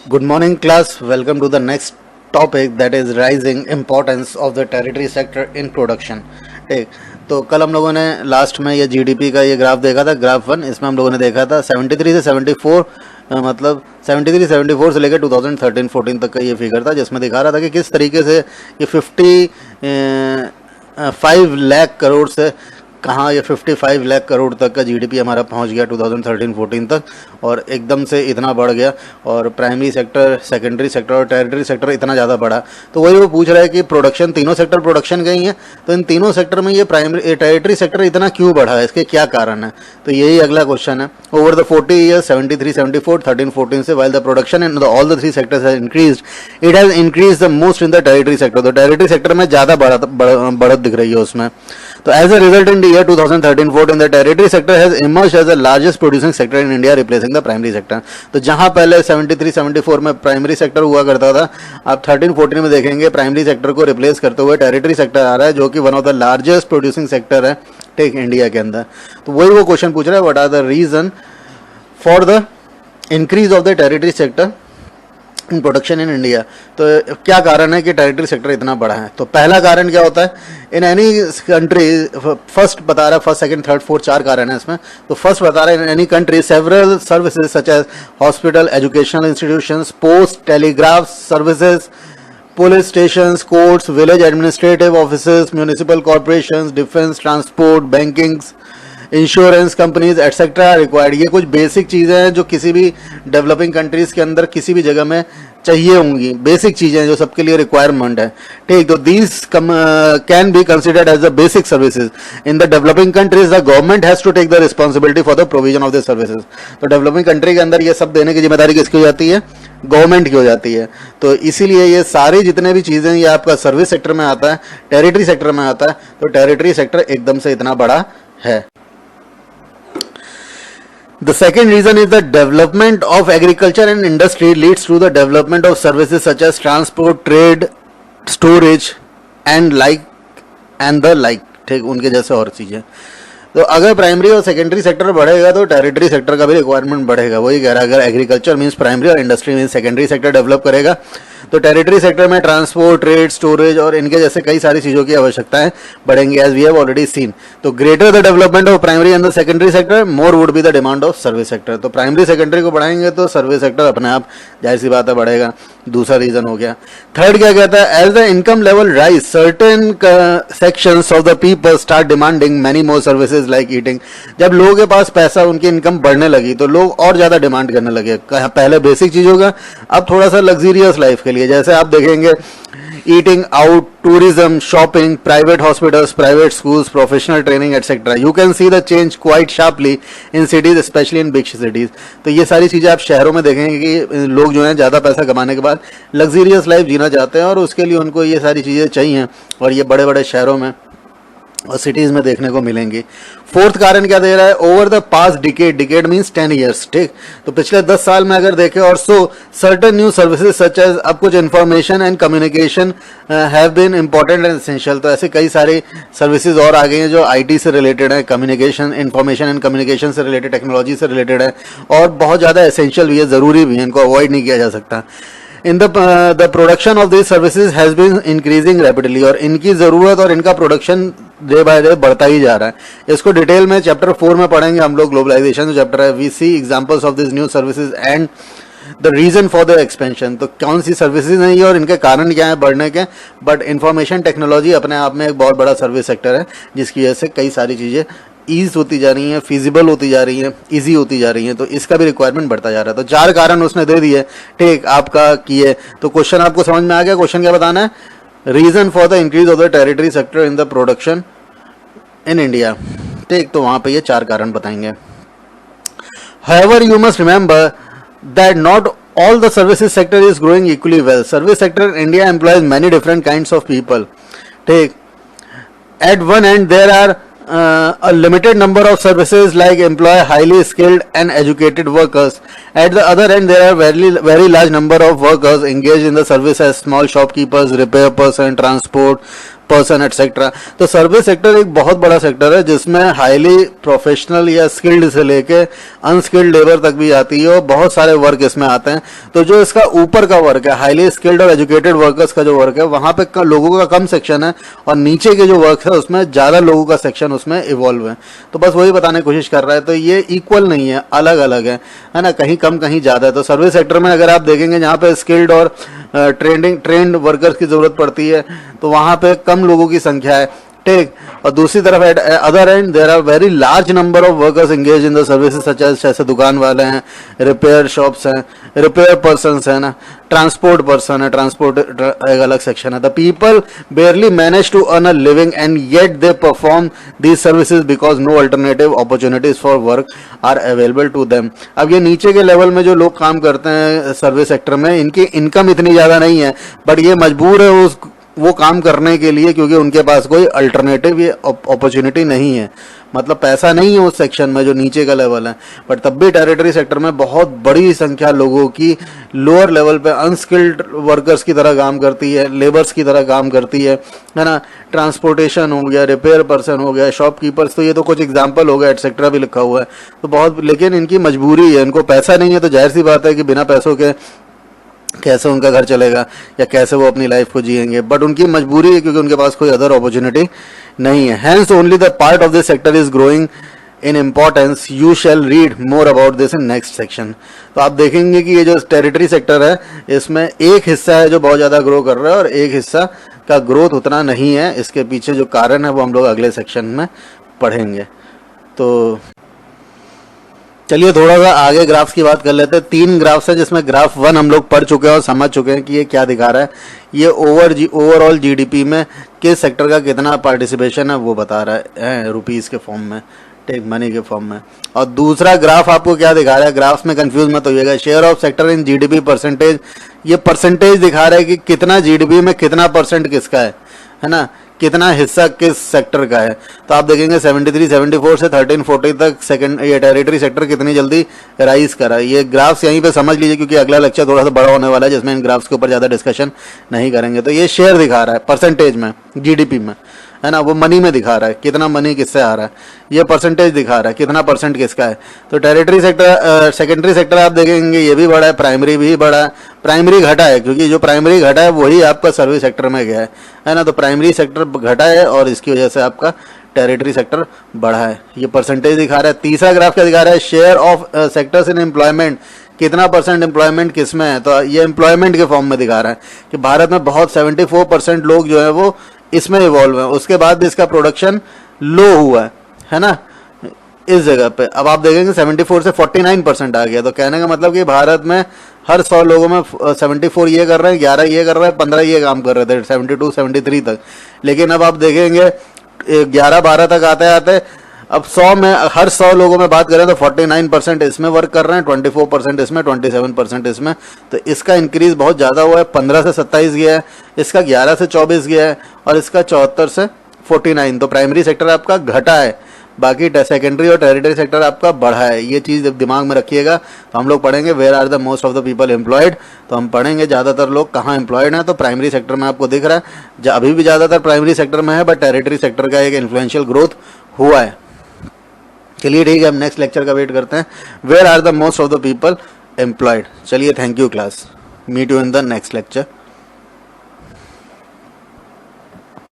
Good morning, class. Welcome to the next topic, that is rising importance of the territory sector in production. ठीक, तो कल हम लोगों ने लास्ट में ये जीडीपी का ये ग्राफ देखा था, ग्राफ 1। इसमें हम लोगों ने देखा था 73 से 74, मतलब 73 74 से लेकर 2013-14 तक का ये फिगर था, जिसमें दिखा रहा था कि किस तरीके से ये 55 लाख करोड़ से कहाँ ये 55 लाख करोड़ तक का जीडीपी हमारा पहुंच गया 2013-14 तक, और एकदम से इतना बढ़ गया। और प्राइमरी सेक्टर, सेकेंडरी सेक्टर और टेरिटरी सेक्टर इतना ज़्यादा बढ़ा। तो वही वो पूछ रहा है कि प्रोडक्शन, तीनों सेक्टर प्रोडक्शन गई हैं, तो इन तीनों सेक्टर में ये प्राइमरी टेरिटरी सेक्टर इतना क्यों बढ़ा है, इसके क्या कारण है? तो यही अगला क्वेश्चन है। ओवर द 40 ईयर्स 73 74 13 14 से while the production in all the three sectors has increased, it has increase the most in the territory sector. तो टेरिटरी सेक्टर में ज़्यादा बढ़त दिख रही है उसमें। तो as a result in year 2013-14 the territory sector has emerged as the largest producing sector in India, replacing the primary sector. तो जहां पहले 73-74 में प्राइमरी सेक्टर हुआ करता था, अब 13-14 में देखेंगे प्राइमरी सेक्टर को रिप्लेस करते हुए टेरिटरी सेक्टर आ रहा है, जो कि one of the largest producing sector है टेक इंडिया के अंदर। तो वही वो क्वेश्चन पूछ रहा है, what are the reason for the increase of the territory sector in production in India. तो क्या कारण है कि टेरिटरी सेक्टर इतना बड़ा है? तो पहला कारण क्या होता है, इन एनी कंट्री, फर्स्ट बता रहा है, फर्स्ट सेकंड थर्ड फोर्थ चार कारण है इसमें। तो फर्स्ट बता रहा है, in any country several services such as hospital, educational institutions, post, telegraph services, police station, courts, village administrative offices, municipal corporations, defence, transport, banking, insurance companies etcetera required. ये कुछ बेसिक चीज़ें हैं जो किसी भी डेवलपिंग कंट्रीज़ के अंदर किसी भी जगह में चाहिए होंगी, बेसिक चीज़ें हैं जो सबके लिए रिक्वायरमेंट है। ठीक, तो these can be considered as the basic services in the developing countries. The government has to take the responsibility for the provision of the services. तो डेवलपिंग कंट्री के अंदर ये सब देने की जिम्मेदारी किसकी हो जाती है? गवर्नमेंट की हो जाती है। तो इसीलिए ये सारी जितने भी चीज़ें, ये आपका सर्विस सेक्टर में आता है, टेरिटरी सेक्टर में आता है। तो टेरिटरी सेक्टर एकदम से इतना बड़ा है। The second reason is the development of agriculture and industry leads to the development of services such as transport, trade, storage and the like। ठीक, उनके जैसे और चीज़ें। तो अगर प्राइमरी और सेकेंडरी सेक्टर बढ़ेगा तो टेरिटरी सेक्टर का भी रिक्वायरमेंट बढ़ेगा। वही कह रहा है, अगर एग्रीकल्चर मीन्स प्राइमरी और industry means secondary sector develop करेगा तो टेरिटरी सेक्टर में ट्रांसपोर्ट, ट्रेड, स्टोरेज और इनके जैसे कई सारी चीज़ों की आवश्यकताएं बढ़ेंगी, as we have already seen. तो greater the development of primary and the secondary sector, more would be the demand of service sector. तो प्राइमरी सेकेंडरी को बढ़ाएंगे तो सर्विस सेक्टर अपने आप जाहिर सी बात है बढ़ेगा। दूसरा रीजन हो गया। थर्ड क्या कहता है, as the income level rise certain sections of the people start demanding many more services like eating. जब लोगों के पास पैसा, उनकी इनकम बढ़ने लगी तो लोग और ज़्यादा डिमांड करने लगे। पहले बेसिक चीज़ होगा, अब थोड़ा सा लग्जरियस लाइफ के लिए, जैसे आप देखेंगे eating out, tourism, shopping, private hospitals, private schools, professional training etcetera. You can see the change quite sharply in cities, specially in big cities. तो ये सारी चीज़ें आप शहरों में देखेंगे कि लोग जो हैं ज़्यादा पैसा कमाने के बाद लग्जरियस लाइफ जीना चाहते हैं और उसके लिए उनको ये सारी चीज़ें चाहिए, और ये बड़े बड़े शहरों में और सिटीज़ में देखने को मिलेंगी। फोर्थ कारण क्या दे रहा है, over the past decade, decade means 10 years. ठीक, तो पिछले 10 साल में अगर देखें, और so certain new services such as, अब कुछ information and communication have been important and essential. तो ऐसे कई सारी सर्विसेज और आ गई हैं जो आईटी से रिलेटेड है, कम्युनिकेशन, इंफॉर्मेशन एंड कम्युनिकेशन से रिलेटेड, टेक्नोलॉजी से रिलेटेड है, और बहुत ज़्यादा एसेंशियल भी है, ज़रूरी भी है, इनको अवॉइड नहीं किया जा सकता। In the production of this services has been increasing rapidly, और इनकी ज़रूरत और इनका प्रोडक्शन डे बाय डे बढ़ता ही जा रहा है। इसको डिटेल में चैप्टर 4 में पढ़ेंगे हम लोग, ग्लोबलाइजेशन जो चैप्टर है। We see examples of this new services and the reason for the expansion. तो कौन सी सर्विसेज हैं ये और इनके कारण क्या है बढ़ने के। बट इंफॉर्मेशन टेक्नोलॉजी अपने आप में एक बहुत बड़ा सर्विस सेक्टर है, जिसकी वजह से कई सारी चीज़ें ईज होती जा रही हैं, फिजिबल होती जा रही हैं, ईजी होती जा रही हैं। तो इसका भी रिक्वायरमेंट बढ़ता जा रहा है। तो 4 कारण उसने दे दिए, ठीक, आपका किए। तो क्वेश्चन आपको समझ में आ गया। क्वेश्चन क्या बताना है, reason for the increase of the territory sector in the production in India. ठीक, तो वहां पे ये 4 कारण बताएंगे। However, you must remember that not all the services sector is growing equally well. Service sector in India employs many different kinds of people. Take, at one end there are a limited number of services like employ highly skilled and educated workers. At the other end there are very large number of workers engaged in the service as small shopkeepers, repair person, transport, person etcetera. तो service sector एक बहुत बड़ा sector है जिसमें highly professional या skilled से लेके unskilled labour तक भी आती है और बहुत सारे वर्क इसमें आते हैं। तो जो इसका ऊपर का वर्क है, हाईली स्किल्ड और एजुकेटेड वर्कर्स का जो वर्क है, वहां पे लोगों का कम सेक्शन है और नीचे के जो वर्क है उसमें ज्यादा लोगों का सेक्शन उसमें इवॉल्व है। तो बस वही बताने की कोशिश कर रहा है। तो ये इक्वल नहीं है, अलग अलग है ना, कहीं कम कहीं ज्यादा है। तो सर्विस सेक्टर में अगर आप देखेंगे जहाँ पे स्किल्ड और ट्रेंड वर्कर्स की जरूरत पड़ती है तो वहां पे कम लोगों की संख्या है, ठीक। और दूसरी तरफ at other end there are very large number of workers engage in the services such as, जैसे दुकान वाले हैं, रिपेयर शॉप्स हैं, रिपेयर पर्सनस है ना, ट्रांसपोर्ट पर्सन है, ट्रांसपोर्ट एक अलग सेक्शन है। The people barely manage to earn a living and yet they perform these services because no alternative opportunities for work are available to them. अब ये नीचे के लेवल में जो लोग काम करते हैं सर्विस सेक्टर में, इनकी इनकम इतनी ज़्यादा नहीं है, बट ये मजबूर है वो काम करने के लिए क्योंकि उनके पास कोई अल्टरनेटिव ये अपॉर्चुनिटी नहीं है। मतलब पैसा नहीं है उस सेक्शन में जो नीचे का लेवल है। बट तब भी टेरिटरी सेक्टर में बहुत बड़ी संख्या लोगों की लोअर लेवल पे अनस्किल्ड वर्कर्स की तरह काम करती है, लेबर्स की तरह काम करती है ना। ट्रांसपोर्टेशन हो गया, रिपेयर पर्सन हो गया, शॉपकीपर्स, तो ये तो कुछ एग्जाम्पल हो गया, एटसेट्रा भी लिखा हुआ है। तो बहुत, लेकिन इनकी मजबूरी है, इनको पैसा नहीं है तो जाहिर सी बात है कि बिना पैसों के कैसे उनका घर चलेगा या कैसे वो अपनी लाइफ को जिएंगे। बट उनकी मजबूरी है क्योंकि उनके पास कोई अदर अपॉर्चुनिटी नहीं है। Hence only the part of this sector is growing in importance. You shall read more about this in next section. तो आप देखेंगे कि ये जो टेरिटरी सेक्टर है इसमें एक हिस्सा है जो बहुत ज़्यादा ग्रो कर रहा है और एक हिस्सा का ग्रोथ उतना नहीं है। इसके पीछे जो कारण है वो हम लोग अगले सेक्शन में पढ़ेंगे। तो चलिए थोड़ा सा आगे ग्राफ्स की बात कर लेते हैं। 3 ग्राफ्स है जिसमें ग्राफ 1 हम लोग पढ़ चुके हैं और समझ चुके हैं कि ये क्या दिखा रहा है। ये ओवरऑल जीडीपी में किस सेक्टर का कितना पार्टिसिपेशन है वो बता रहा है रुपीस के फॉर्म में, टेक मनी के फॉर्म में। और दूसरा ग्राफ आपको क्या दिखा रहा है, ग्राफ्स में कंफ्यूज मत होइएगा, share of sector in GDP percentage. ये परसेंटेज दिखा रहा है कि कितना जीडीपी में कितना परसेंट किसका है ना, कितना हिस्सा किस सेक्टर का है। तो आप देखेंगे 74 से 1340 तक सेकंड ये टेरिटरी सेक्टर कितनी जल्दी राइज करा। ये ग्राफ्स यहीं पे समझ लीजिए क्योंकि अगला लेक्चर थोड़ा सा बड़ा होने वाला है जिसमें इन ग्राफ्स के ऊपर ज़्यादा डिस्कशन नहीं करेंगे। तो ये शेयर दिखा रहा है परसेंटेज में, जीडीपी में, है ना, वो मनी में दिखा रहा है कितना मनी किससे आ रहा है। ये परसेंटेज दिखा रहा है कितना परसेंट किसका है। तो टेरिटरी सेक्टर, सेकेंडरी सेक्टर आप देखेंगे ये भी बड़ा है, प्राइमरी भी बड़ा है। प्राइमरी घटा है क्योंकि जो प्राइमरी घटा है वही आपका सर्विस सेक्टर में गया है ना। तो प्राइमरी सेक्टर घटा है और इसकी वजह से आपका टेरिटरी सेक्टर बढ़ा है। ये परसेंटेज दिखा रहा है। तीसरा ग्राफ क्या दिखा रहा है, share of sectors in employment, कितना परसेंट एम्प्लॉयमेंट किस में है। तो ये एम्प्लॉयमेंट के फॉर्म में दिखा रहा है कि भारत में बहुत 74% लोग जो है वो इसमें इवॉल्व है। उसके बाद भी इसका प्रोडक्शन लो हुआ है ना इस जगह पे। अब आप देखेंगे 74 से 49% आ गया। तो कहने का मतलब कि भारत में हर 100 लोगों में 74 ये कर रहे हैं, 11 ये कर रहे हैं, 15 ये काम कर रहे थे 72 73 तक। लेकिन अब आप देखेंगे 11-12 तक आते आते अब 100 में, हर 100 लोगों में बात करें तो 49% इसमें वर्क कर रहे हैं, 24% इसमें, 27% इसमें। तो इसका इंक्रीज बहुत ज़्यादा हुआ है, 15 से 27 गया है, इसका 11 से 24 गया है और इसका 74 से 49। तो प्राइमरी सेक्टर आपका घटा है, बाकी सेकेंडरी और टेरिटरी सेक्टर आपका बढ़ा है। ये चीज़ दिमाग में रखिएगा। तो हम लोग पढ़ेंगे where are the most of the people employed. तो हम पढ़ेंगे ज़्यादातर लोग कहाँ एम्प्लॉयड हैं। तो प्राइमरी सेक्टर में आपको दिख रहा है अभी भी ज़्यादातर प्राइमरी सेक्टर में है, बट टेरिटरी सेक्टर का एक इन्फ्लुएंशियल ग्रोथ हुआ है। चलिए ठीक है, हम नेक्स्ट लेक्चर का वेट करते हैं, where are the most of the people employed. चलिए thank you class, meet you in the next lecture.